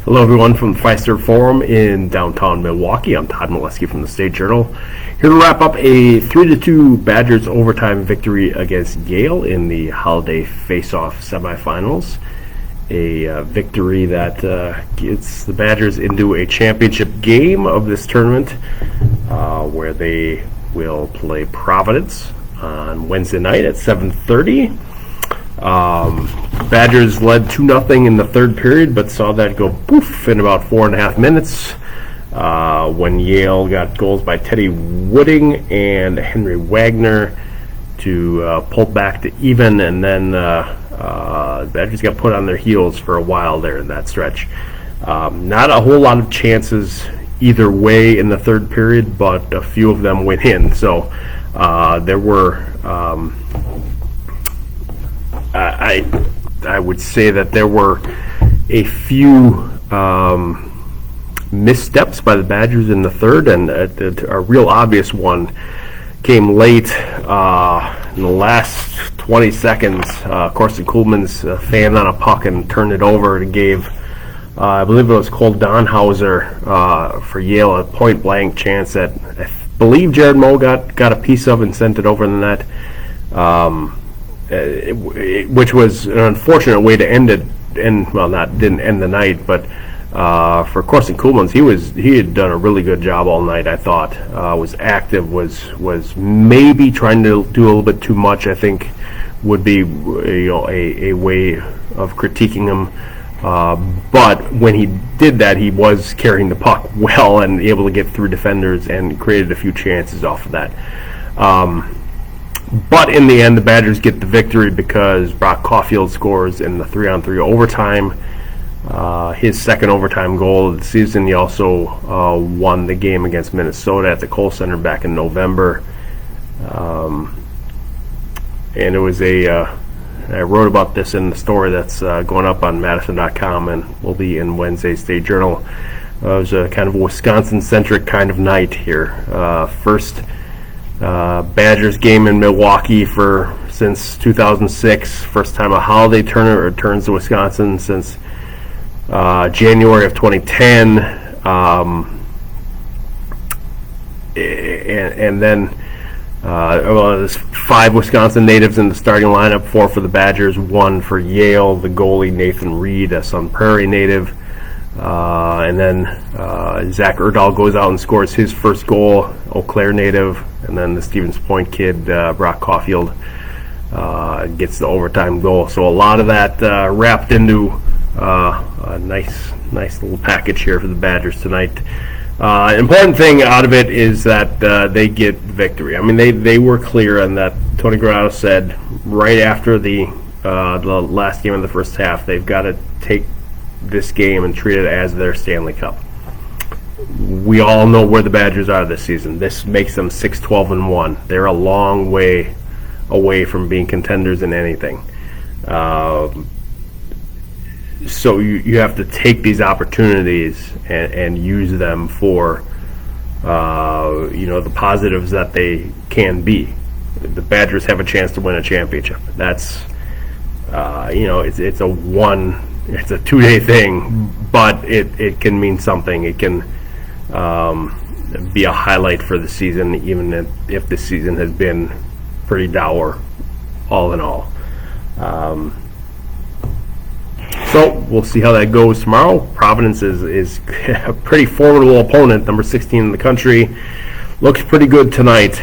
Hello everyone from the Fiserv Forum in downtown Milwaukee. I'm Todd Milewski from the State Journal, here to wrap up a 3-2 Badgers overtime victory against Yale in the holiday face-off semifinals. A victory that gets the Badgers into a championship game of this tournament, where they will play Providence on Wednesday night at 7:30. Badgers led 2-0 in the third period, but saw that go poof in about 4.5 minutes when Yale got goals by Teddy Wooding and Henry Wagner to pull back to even, and then Badgers got put on their heels for a while there in that stretch. Not a whole lot of chances either way in the third period, but a few of them went in. So there were, I would say that there were a few missteps by the Badgers in the third, and a real obvious one came late in the last 20 seconds. Corson Kuhlman's fanned on a puck and turned it over and gave, I believe it was Cole Donhauser for Yale, a point-blank chance that I believe Jared Moe got a piece of and sent it over the net. Which was an unfortunate way to end it, and didn't end the night, but for Corson Kuhlman, he had done a really good job all night. I thought was active, was maybe trying to do a little bit too much. I think would be a way of critiquing him. But when he did that, he was carrying the puck well and able to get through defenders and created a few chances off of that. But in the end, the Badgers get the victory because Brock Caulfield scores in the 3-on-3 overtime. His second overtime goal of the season. He also won the game against Minnesota at the Kohl Center back in November. And it was I wrote about this in the story that's going up on madison.com and will be in Wednesday's State Journal. It was a kind of a Wisconsin-centric kind of night here. First Badgers game in Milwaukee since 2006. First time a holiday tournament returns to Wisconsin since January of 2010. And then there's 5 Wisconsin natives in the starting lineup, 4 for the Badgers, 1 for Yale. The goalie Nathan Reed, a Sun Prairie native. And then Zach Erdahl goes out and scores his first goal, Eau Claire native, and then the Stevens Point kid, Brock Caulfield, gets the overtime goal. So a lot of that wrapped into a nice little package here for the Badgers tonight. Important thing out of it is that they get victory. I mean, they were clear on that. Tony Granato said right after the last game of the first half, they've got to take this game and treat it as their Stanley Cup. We all know where the Badgers are this season. This makes them 6-12-1. They're a long way away from being contenders in anything. So you have to take these opportunities and use them for the positives that they can be. The Badgers have a chance to win a championship. That's it's a 2-day thing, but it can mean something. It can be a highlight for the season, even if the season has been pretty dour, all in all. So we'll see how that goes tomorrow. Providence is a pretty formidable opponent, number 16 in the country. Looks pretty good tonight.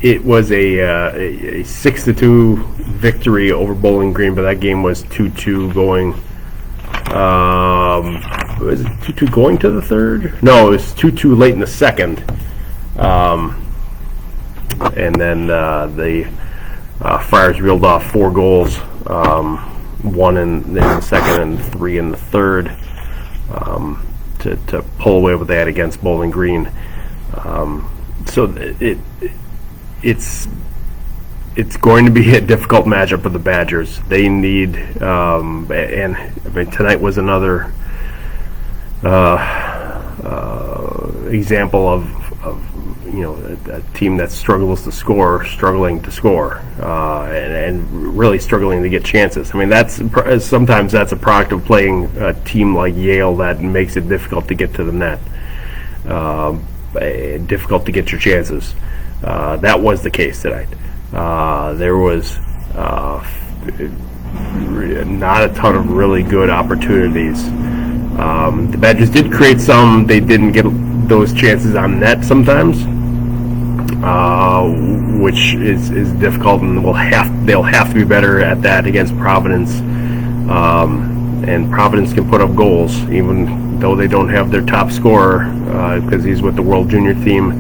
It was a 6-2 victory over Bowling Green, but that game was 2-2 going. Was it 2-2 going to the third? No, it was 2-2 late in the second. And then the Friars reeled off 4 goals, 1 in the second and 3 in the third, to pull away what they had against Bowling Green. So it's going to be a difficult matchup for the Badgers. They need, tonight was another example of a team that struggling to score, and really struggling to get chances. I mean, sometimes that's a product of playing a team like Yale that makes it difficult to get to the net, difficult to get your chances. That was the case tonight. There was not a ton of really good opportunities. The Badgers did create some. They didn't get those chances on net sometimes, which is difficult, and they'll have to be better at that against Providence. And Providence can put up goals, even though they don't have their top scorer, because he's with the World Junior team,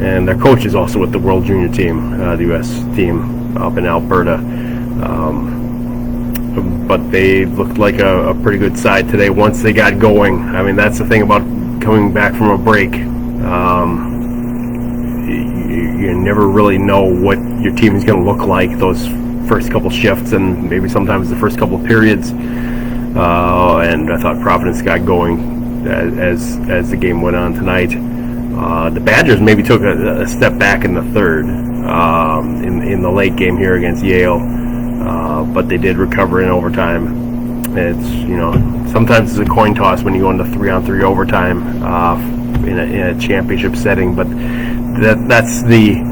and their coach is also with the World Junior team, the U.S. team up in Alberta. But they looked like a pretty good side today once they got going. I mean, that's the thing about coming back from a break. You never really know what your team is going to look like those first couple shifts, and maybe sometimes the first couple of periods. And I thought Providence got going as the game went on tonight. The Badgers maybe took a step back in the third in the late game here against Yale. But they did recover in overtime. It's sometimes it's a coin toss when you go into 3-on-3 overtime in a championship setting. But that's the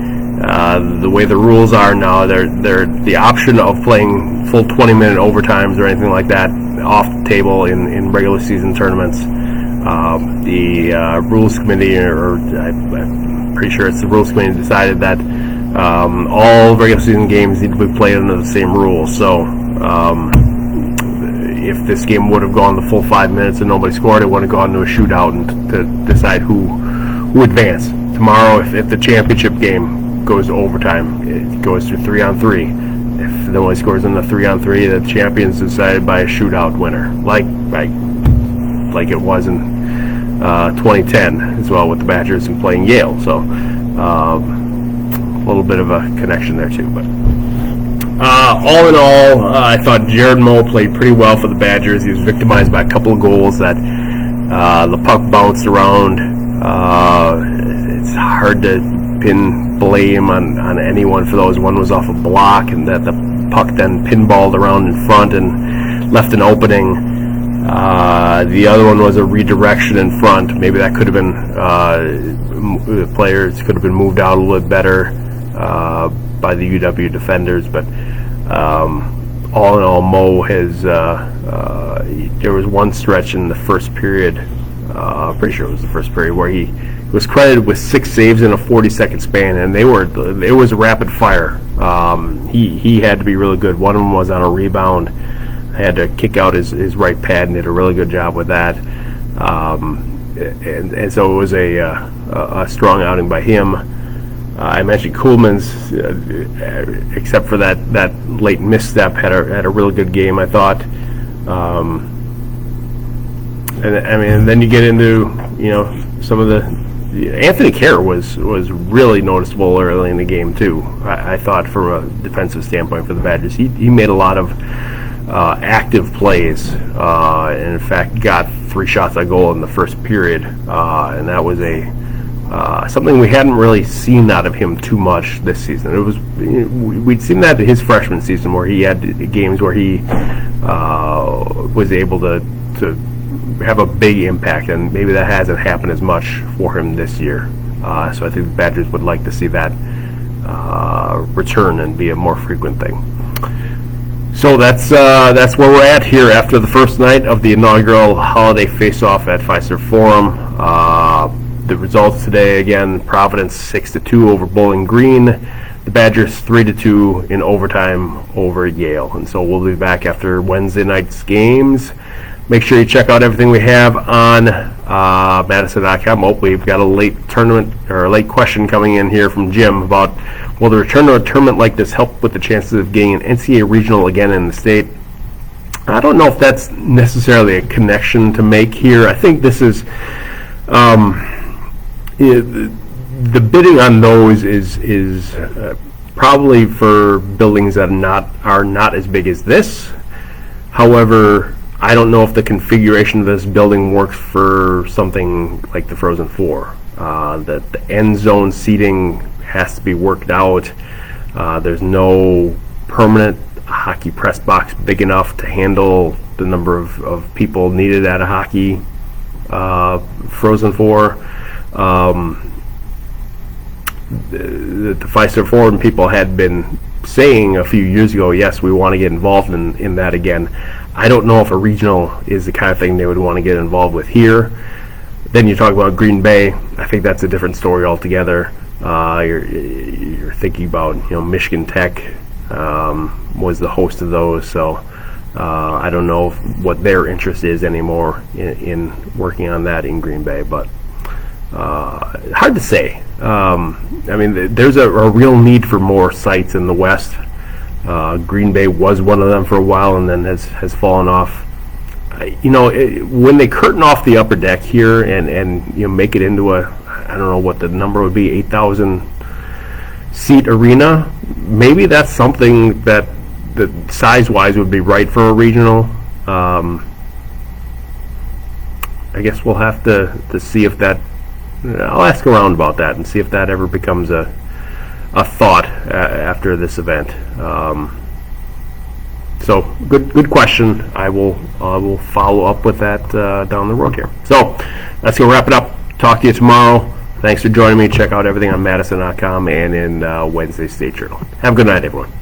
way the rules are now. They're the option of playing full 20-minute overtimes or anything like that off the table in regular season tournaments. The rules committee, or I'm pretty sure it's the rules committee, decided that all regular season games need to be played under the same rules. So if this game would have gone the full 5 minutes and nobody scored, it would have gone to a shootout and to decide who advanced. Tomorrow, if the championship game goes to overtime, it goes to 3-on-3. If nobody scores in the 3-on-3, the champion's decided by a shootout winner, like it was in 2010 as well with the Badgers and playing Yale. So a little bit of a connection there too. But all in all, I thought Jared Moe played pretty well for the Badgers. He was victimized by a couple of goals that the puck bounced around. It's hard to pin blame on anyone for those. One was off a block, and that the puck then pinballed around in front and left an opening. The other one was a redirection in front. Maybe that could have been the players could have been moved out a little bit better by the UW defenders. But all in all, Moe has. There was one stretch in the first period. Pretty sure it was the first period where he was credited with 6 saves in a 40-second span, and it was rapid fire. He had to be really good. One of them was on a rebound. Had to kick out his right pad and did a really good job with that. And so it was a strong outing by him. I mentioned Kuhlman's, except for that late misstep, had a really good game, I thought. And then you get into some of the. Anthony Kerr was really noticeable early in the game too. I thought from a defensive standpoint for the Badgers, he made a lot of active plays, and in fact got 3 shots on goal in the first period, and that was something we hadn't really seen out of him too much this season. It was we'd seen that in his freshman season where he had games where he was able to have a big impact, and maybe that hasn't happened as much for him this year. So I think the Badgers would like to see that return and be a more frequent thing. So that's where we're at here after the first night of the inaugural holiday face-off at Fiserv Forum. The results today, again, Providence 6-2 over Bowling Green. The Badgers 3-2 in overtime over Yale. And so we'll be back after Wednesday night's games. Make sure you check out everything we have on madison.com. Oh, we've got a late question coming in here from Jim about, will the return to a tournament like this help with the chances of getting an NCAA regional again in the state? I don't know if that's necessarily a connection to make here. I think this is the bidding on those is probably for buildings that are not as big as this. However, I don't know if the configuration of this building works for something like the Frozen Four. The end zone seating has to be worked out. There's no permanent hockey press box big enough to handle the number of people needed at a hockey Frozen Four. The Fiserv Forum people had been saying a few years ago, yes, we want to get involved in that again. I don't know if a regional is the kind of thing they would want to get involved with here. Then you talk about Green Bay. I think that's a different story altogether. You're thinking about, Michigan Tech was the host of those, so I don't know what their interest is anymore in working on that in Green Bay, but hard to say. There's a real need for more sites in the West. Green Bay was one of them for a while and then has fallen off. When they curtain off the upper deck here and make it into I don't know what the number would be, 8,000 seat arena, maybe that's something that size-wise would be right for a regional. I guess we'll have to see if that. I'll ask around about that and see if that ever becomes a thought after this event. So good question. I will follow up with that down the road here. So that's gonna wrap it up. Talk to you tomorrow. Thanks for joining me. Check out everything on madison.com and in Wednesday State Journal. Have a good night, everyone.